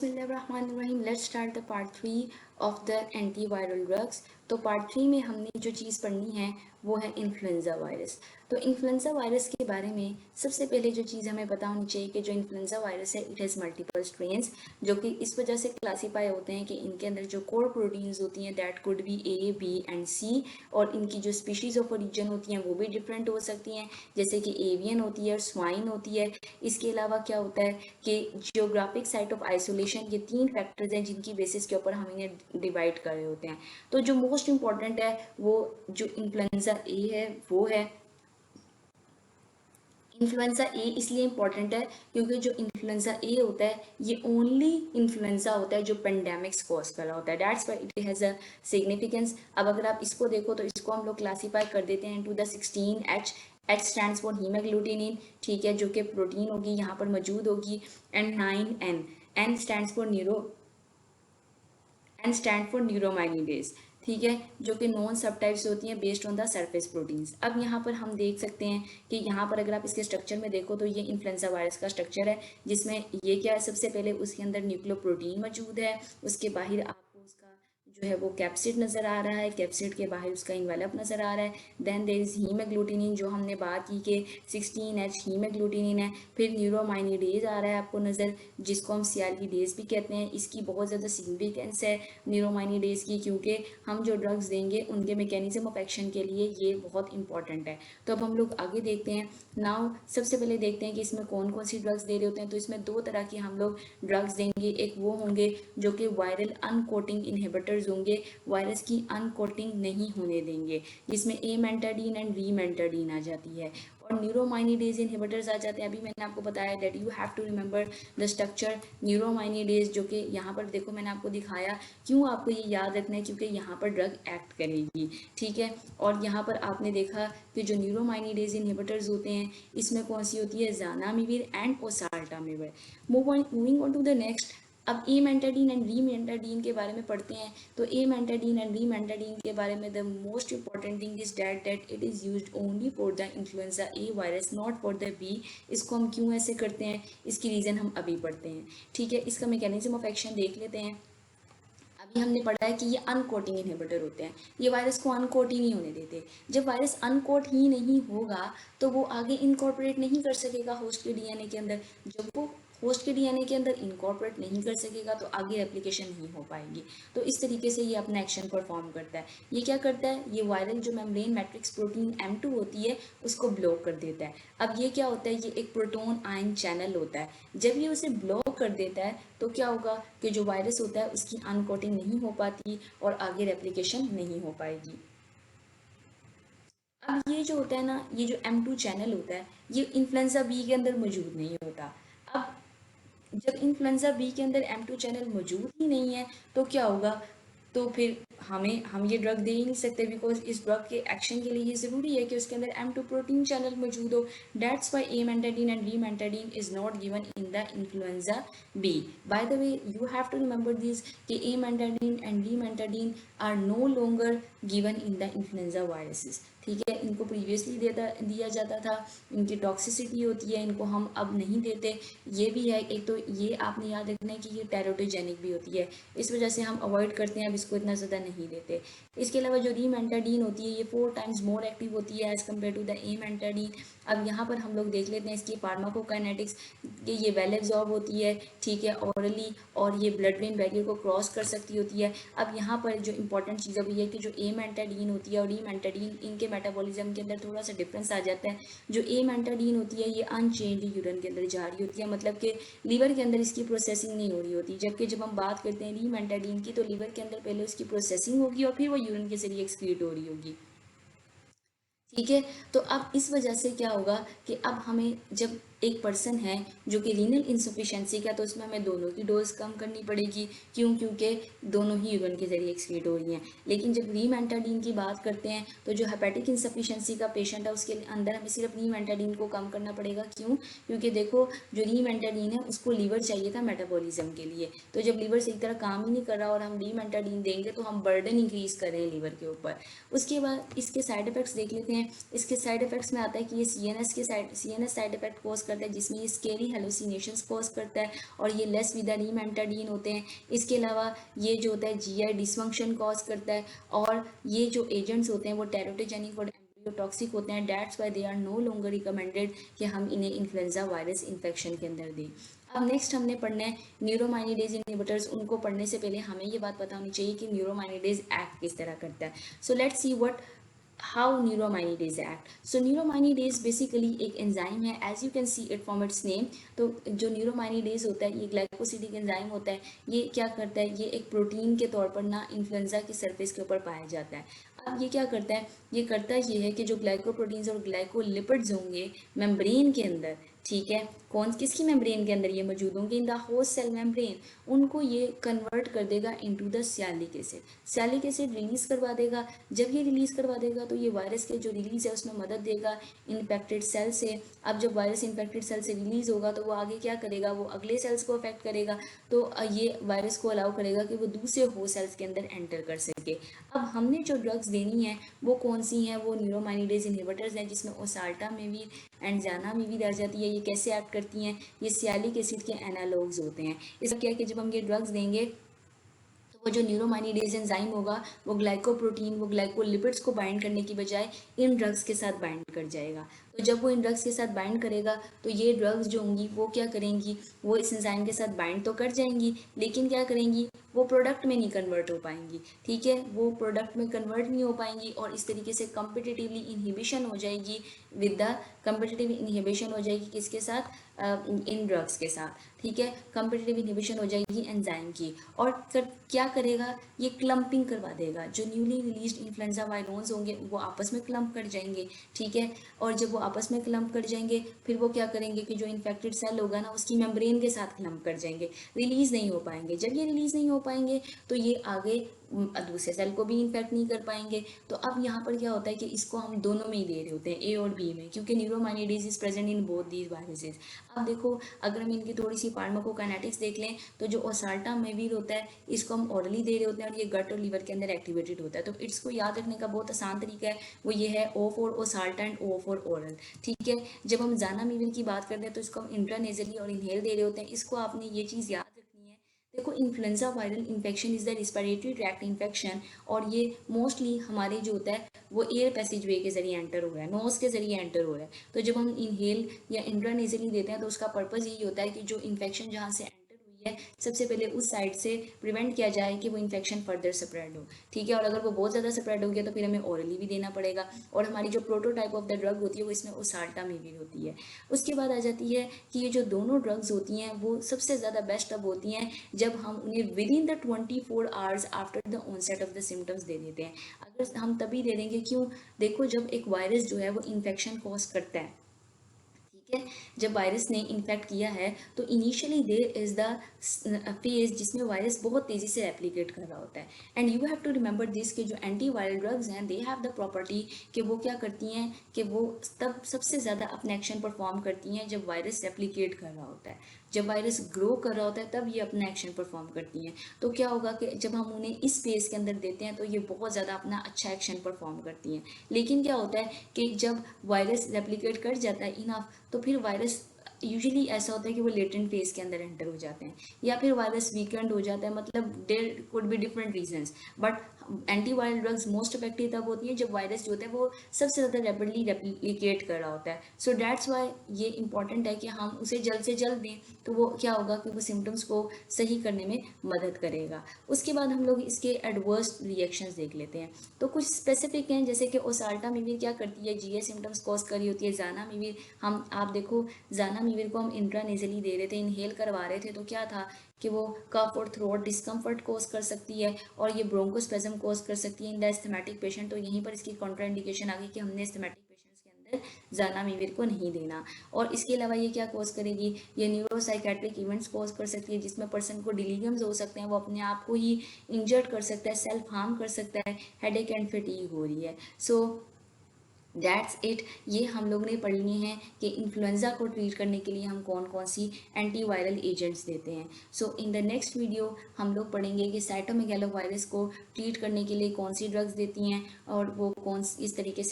बिस्मिल्लाहिर्रहमानिर्रहीम। Let's start the part 3 of the antiviral drugs. तो part 3 में हमने जो चीज़ पढ़नी है वो है इन्फ्लुएंज़ा वायरस। तो इन्फ्लुएंज़ा वायरस के बारे में सबसे पहले जो चीज़ हमें पता होनी चाहिए कि जो इन्फ्लुएंज़ा वायरस है इट हैज़ मल्टीपल स्ट्रेन्स, जो कि इस वजह से क्लासीफाई होते हैं कि इनके अंदर जो कोर प्रोटीन्स होती हैं that could be A, B and C, और इनकी जो स्पीशीज़ ऑफ ओरिजिन होती हैं वो भी डिफरेंट हो सकती हैं, जैसे कि एवियन होती है और स्वाइन होती है। इसके अलावा क्या होता है कि जियोग्राफिक साइट ऑफ आइसोलेशन, ये 3 फैक्टर्स हैं जिनकी बेसिस के ऊपर हम इन्हें डिवाइड कर रहे होते हैं। तो जो मोस्ट इंपॉर्टेंट है वो जो इन्फ्लुएंजा ए है वो है। इन्फ्लुएंजा ए इसलिए इम्पॉर्टेंट है क्योंकि जो इन्फ्लुएंजा ए होता है ये ओनली इन्फ्लुएंजा होता है जो पेंडेमिक्स कॉज कर रहा होता है। That's why it has a significance. अब अगर आप इसको देखो तो इसको हम लोग क्लासीफाई कर देते हैं to the 16H। H stands for haemagglutinin, ठीक है, जो कि प्रोटीन होगी यहाँ पर मौजूद होगी, and 9N। N stands for neuraminidase, ठीक है, जो कि नॉन सबटाइप्स होती हैं based on the surface proteins. अब यहाँ पर हम देख सकते हैं कि यहाँ पर अगर आप इसके स्ट्रक्चर में देखो तो ये इन्फ्लुएंजा वायरस का स्ट्रक्चर है, जिसमें ये क्या है, सबसे पहले उसके अंदर न्यूक्लियोप्रोटीन मौजूद है, उसके बाहर आपको उसका जो है वो कैप्सिड नज़र आ रहा है, कैप्सिड के बाहर उसका इन्वेलप नज़र आ रहा है। देन देयर इज़ हीमोग्लूटिनिन, जो हमने बात की कि 16H हीमोग्लूटिनिन है। फिर न्यूरोमाइनिडेज आ रहा है आपको नज़र, जिसको हम सीआरपीडेज भी कहते हैं। इसकी बहुत ज़्यादा सिग्निफिकेंस है न्यूरोमाइनिडेज की, क्योंकि हम जो ड्रग्स देंगे उनके मैकेनिज्म ऑफ एक्शन के लिए ये बहुत इंपॉर्टेंट है। तो अब हम लोग आगे देखते हैं। नाउ सबसे पहले देखते हैं कि इसमें कौन कौन सी ड्रग्स दे रहे होते हैं। तो इसमें 2 तरह की हम लोग ड्रग्स देंगे। एक वो होंगे जो कि वायरल अनकोटिंग इनहिबिटर्स होंगे, वायरस की अनकोटिंग नहीं होने देंगे, जिसमें एमेंटाडीन एंड रीमेंटाडीन आ जाती है, और न्यूरोमाइनिडेज इनहिबिटर्स आ जाते हैं। अभी मैंने आपको बताया that you have to remember the structure neuraminidase, जो कि यहाँ पर देखो मैंने आपको दिखाया। क्यों आपको ये याद रखना है, क्योंकि यहाँ पर ड्रग एक्ट करेगी, ठीक है। और यहाँ पर आपने देखा कि जो न्यूरोमाइनिडेज इनहिबिटर्स होते हैं इसमें कौन सी होती है, zanamivir and oseltamivir. Moving on to the next. अब एमेंटाडीन एंड रीमेंटाडीन के बारे में पढ़ते हैं। तो एमेंटाडीन एंड रीमेंटाडीन के बारे में the most important thing is that it is used only for the influenza A virus, not for the B. इसको हम क्यों ऐसे करते हैं, इसकी रीज़न हम अभी पढ़ते हैं, ठीक है। इसका मैकेनिज्म ऑफ एक्शन देख लेते हैं। अभी हमने पढ़ा है कि ये अनकोटिंग इनहिबिटर होते हैं, ये वायरस को अनकोट ही नहीं होने देते। जब वायरस अनकोट ही नहीं होगा तो वो आगे इनकॉर्पोरेट नहीं कर सकेगा होस्ट के डीएनए के अंदर। जब वो होस्ट के डीएनए के अंदर इनकॉर्पोरेट नहीं कर सकेगा तो आगे एप्लीकेशन नहीं हो पाएगी। तो इस तरीके से ये अपना एक्शन परफॉर्म करता है। ये क्या करता है, ये वायरल जो मेम्ब्रेन मैट्रिक्स प्रोटीन M2 होती है उसको ब्लॉक कर देता है। अब ये क्या होता है, ये एक प्रोटोन आयन चैनल होता है। जब ये उसे ब्लॉक कर देता है तो क्या होगा कि जो वायरस होता है उसकी अनकोटिंग नहीं हो पाती और आगे रेप्लिकेशन नहीं हो पाएगी। अब ये जो होता है ना, ये जो M2 चैनल होता है ये इन्फ्लुएंजा बी के अंदर मौजूद नहीं होता। अब जब इन्फ्लुएंजा बी के अंदर M2 चैनल मौजूद ही नहीं है तो क्या होगा, तो फिर हम ये ड्रग दे ही नहीं सकते, बिकॉज इस ड्रग के एक्शन के लिए ये ज़रूरी है कि उसके अंदर M2 प्रोटीन चैनल मौजूद हो। That's why amantadine and rimantadine is not given in the influenza B. By the way you have to remember this कि amantadine and rimantadine are no longer given in the influenza viruses, ठीक है। इनको previously दिया जाता था, इनकी toxicity होती है, इनको हम अब नहीं देते। ये भी है एक, तो ये आपने याद रखना है कि ये टेरोटोजेनिक भी होती है, इस वजह से हम अवॉइड करते हैं, अब इसको इतना ज़्यादा नहीं देते। इसके अलावा जो रीमेंटाडीन होती है ये 4 टाइम्स मोर एक्टिव होती है एज़ कम्पेयर टू द एमेंटाडीन। अब यहाँ पर हम लोग देख लेते हैं इसकी फार्माकोकाइनेटिक्स, कि ये वेल एब्जॉर्ब होती है, ठीक है, ऑरली, और ये ब्लड ब्रेन बैरियर को क्रॉस कर सकती होती है। अब यहाँ पर जो इंपॉर्टेंट चीज़ अभी है कि जो एमेंटाडीन होती है और रीमेंटाडीन, इनके मेटाबॉलिज्म के अंदर थोड़ा सा डिफरेंस आ जाता है। जो एमेंटाडीन होती है ये अनचेंज्ड यूरिन के अंदर जा रही होती है, मतलब कि लीवर के अंदर इसकी प्रोसेसिंग नहीं हो रही होती। जबकि जब हम बात करते हैं रीमेंटाडीन की तो लीवर के अंदर पहले उसकी प्रोसेसिंग होगी और फिर वो यूरिन के जरिए एक्सक्रीट हो रही होगी, ठीक है। तो अब इस वजह से क्या होगा कि अब हमें जब एक पर्सन है जो कि रीनल इंसफिशेंसी का, तो उसमें हमें दोनों की डोज कम करनी पड़ेगी। क्यों, क्योंकि दोनों ही यूरिन के जरिए एक्सक्रीट हो रही हैं। लेकिन जब रीमेंटाडीन की बात करते हैं तो जो हेपेटिक इंसफिशेंसी का पेशेंट है उसके अंदर हमें सिर्फ रीमेंटाडीन को कम करना पड़ेगा। क्यों, क्योंकि देखो जो रीमेंटाडीन है उसको लीवर चाहिए था मेटाबॉलिज्म के लिए, तो जब लीवर सही तरह काम ही नहीं कर रहा और हम रीमेंटाडीन देंगे तो हम बर्डन इंक्रीज कर रहे हैं लीवर के ऊपर। उसके बाद इसके साइड इफेक्ट्स देख लेते हैं। इसके साइड इफेक्ट्स में आता है कि ये सीएनएस साइड इफेक्ट कोज करता है, जिसमें ये स्केरी हेलुसिनेशंस कॉज करता है और ये लेस विद रीमेंटाडीन होते हैं। इसके अलावा ये जो होता है जीआई डिसफंक्शन कॉज करता है और ये जो एजेंट्स होते हैं वो टेरोटोजेनिक और टॉक्सिक होते हैं। That's why they are no longer recommended कि हम इन्हें इन्फ्लुएंजा वायरस इन्फेक्शन के अंदर दें। अब नेक्स्ट हमने पढ़ना है न्यूरोमाइनिडेज इनहिबिटर्स। उनको पढ़ने से पहले हमें ये बात पता होनी चाहिए कि न्यूरोमाइनिडेज एक्ट किस तरह करता है। So let's see what how neuraminidase act. So neuraminidase basically एक एंजाइम है, as you can see it from its name. तो जो न्यूरोमाइनिडेज होता है ये ग्लाइकोसिडिक एंजाइम होता है। ये क्या करता है, ये एक प्रोटीन के तौर पर ना इन्फ्लुएंजा की सरफेस के ऊपर पाया जाता है। अब ये क्या करता है, ये करता ये है कि जो ग्लाइकोप्रोटीन्स और ग्लाइकोलिपिड्स होंगे मेम्ब्रेन के अंदर, ठीक है, कौन किसकी मेम्ब्रेन के अंदर ये मौजूद होंगे, in the host cell membrane, उनको ये कन्वर्ट कर देगा into the sialic acid. Sialic acid release करवा देगा। जब ये रिलीज करवा देगा तो ये वायरस के जो रिलीज है उसमें मदद देगा इन्फेक्टेड सेल से। अब जब वायरस इन्फेक्टेड सेल से रिलीज होगा तो वो आगे क्या करेगा, वो अगले सेल्स को अफेक्ट करेगा। तो ये वायरस को अलाउ करेगा कि वो दूसरे होस्ट सेल्स के अंदर एंटर कर सके। अब हमने जो ड्रग्स देनी है वो कौन सी हैं, वो न्यूरोमाइनिडेज इनहिबिटर्स हैं, जिसमें ओसाल्टामेविर एंड जानामेविर आ जाती है। ये कैसे एक्ट करती हैं, ये सियालिक एसिड के एनालॉग्स होते हैं। इसका क्या है कि जब हम ये ड्रग्स देंगे तो वो जो न्यूरोमाइनिडेज एंजाइम होगा वो ग्लाइकोप्रोटीन, वो ग्लाइकोलिपिड्स को बाइंड करने की बजाय इन ड्रग्स के साथ बाइंड कर जाएगा। तो जब वो इन ड्रग्स के साथ बाइंड करेगा तो ये ड्रग्स जो होंगी वो क्या करेंगी, वो इस एंजाइम के साथ बाइंड तो कर जाएंगी, लेकिन क्या करेंगी, वो प्रोडक्ट में नहीं कन्वर्ट हो पाएंगी। ठीक है, वो प्रोडक्ट में कन्वर्ट नहीं हो पाएंगी और इस तरीके से कम्पिटिटिवली इनहिबिशन हो जाएगी विद द कम्पिटिटिव इनहिबिशन हो जाएगी किसके साथ, इन ड्रग्स के साथ। ठीक है, कम्पिटिटिव इनहिबिशन हो जाएगी एंजाइम की। और क्या करेगा, ये क्लम्पिंग करवा देगा। जो न्यूली रिलीज्ड इन्फ्लुएंजा वायरोन्स होंगे वो आपस में क्लम्प कर जाएंगे। ठीक है, और जब वो आपस में क्लम्प कर जाएंगे फिर वो क्या करेंगे कि जो इन्फेक्टेड सेल होगा ना उसकी मेम्ब्रेन के साथ क्लम्प कर जाएंगे, रिलीज नहीं हो पाएंगे। जब ये रिलीज नहीं हो पाएंगे तो ये आगे दूसरे सेल को भी इन्फेक्ट नहीं कर पाएंगे। तो अब यहाँ पर क्या होता है कि इसको हम दोनों में ही दे रहे होते हैं, ए और बी में, क्योंकि neuraminidase is present in both these viruses. अब देखो, अगर हम इनकी थोड़ी सी फार्माकोकाइनेटिक्स देख लें तो जो ओसाल्टामेविर होता है इसको हम ऑरली दे रहे होते हैं और ये गट और लीवर के अंदर एक्टिवेटेड होता है। तो इसको याद रखने का बहुत आसान तरीका है, वो ये है O फॉर ओसाल्टा एंड O फॉर ओरल। ठीक है, जब हम जानामेविर की बात करते हैं तो इसको हम इंट्रानेजली और इनहेल दे रहे होते हैं। इसको आपने ये चीज़ याद रखनी है। देखो, influenza viral infection is the respiratory tract infection और ये मोस्टली हमारे जो होता है वो एयर पैसेज वे के जरिए एंटर हो रहा है, नोज के जरिए एंटर हो रहा है। तो जब हम इनहेल या इंट्रानेजली देते हैं तो उसका पर्पज़ यही होता है कि जो इन्फेक्शन जहाँ से है सबसे पहले उस साइड से प्रिवेंट किया जाए कि वो इन्फेक्शन फर्दर स्प्रेड हो। ठीक है, और अगर वो बहुत ज़्यादा स्प्रेड हो गया तो फिर हमें ओरली भी देना पड़ेगा। और हमारी जो प्रोटोटाइप ऑफ द ड्रग होती है वो इसमें ओसाल्टामेविर होती है। उसके बाद आ जाती है कि ये जो दोनों ड्रग्स होती हैं वो सबसे ज़्यादा बेस्ट अब होती हैं जब हम उन्हें within the 24 hours after the onset of the symptoms दे देते हैं। अगर हम तभी दे देंगे, क्यों, देखो जब एक वायरस जो है वो इन्फेक्शन कॉज करता है, जब वायरस ने इन्फेक्ट किया है तो initially there is the phase जिसमें वायरस बहुत तेज़ी से रेप्लिकेट कर रहा होता है। And you have to remember this कि जो एंटी वायरल ड्रग्स हैं दे हैव द प्रॉपर्टी कि वो क्या करती हैं कि वो तब सबसे ज़्यादा अपने एक्शन परफॉर्म करती हैं जब वायरस रेप्लिकेट कर रहा होता है, जब वायरस ग्रो कर रहा होता है तब ये अपना एक्शन परफॉर्म करती हैं। तो क्या होगा कि जब हम उन्हें इस फेज के अंदर देते हैं तो ये बहुत ज़्यादा अपना अच्छा एक्शन परफॉर्म करती हैं। लेकिन क्या होता है कि जब वायरस रेप्लिकेट कर जाता है इनफ तो फिर वायरस यूजुअली ऐसा होता है कि वो लेटेंट फेज के अंदर एंटर हो जाते हैं या फिर वायरस वीकेंड हो जाता है। मतलब there could be different reasons, but antiviral drugs most effective तब होती है जब वायरस जो होता है वो सबसे ज़्यादा रैपिडली रेप्लिकेट कर रहा होता है। सो दैट्स वाई ये इंपॉर्टेंट है कि हम उसे जल्द से जल्द दें, तो वो क्या होगा कि वो सिम्टम्स को सही करने में मदद करेगा। उसके बाद हम लोग इसके एडवर्स रिएक्शंस देख लेते हैं। तो कुछ स्पेसिफिक हैं, जैसे कि ओसाल्टामेविर क्या करती है, जीए सिम्टम्स कॉज कर रही होती है। जानामेविर हम आप देखो, जानामेविर को हम इंट्रानेजली दे रहे थे, इनहेल करवा रहे थे, तो क्या था कि वो कफ और थ्रोट डिस्कम्फर्ट कोज कर सकती है और ये ब्रोंकोस्पेज्म कोज कर सकती है इन द एस्थमेटिक पेशेंट। तो यहीं पर इसकी कॉन्ट्राइंडिकेशन आ गई कि हमने एस्थमेटिक पेशेंट्स के अंदर जानामेविर को नहीं देना। और इसके अलावा ये क्या कोज करेगी, ये न्यूरोसाइकेट्रिक इवेंट्स कोज कर सकती है जिसमें पर्सन को डिलीरियम्स हो सकते हैं, वो अपने आप को ही इंजर्ड कर सकता है, सेल्फ हार्म कर सकता है, हेडेक एंड फटीग हो रही है। So that's it. ये हम लोग ने पढ़नी है कि इन्फ्लुएंजा को ट्रीट करने के लिए हम कौन कौन सी एंटीवायरल एजेंट्स देते हैं। सो इन द नेक्स्ट वीडियो हम लोग पढ़ेंगे कि साइटोमेगालोवायरस को ट्रीट करने के लिए कौन सी ड्रग्स देती हैं और वो कौन इस तरीके से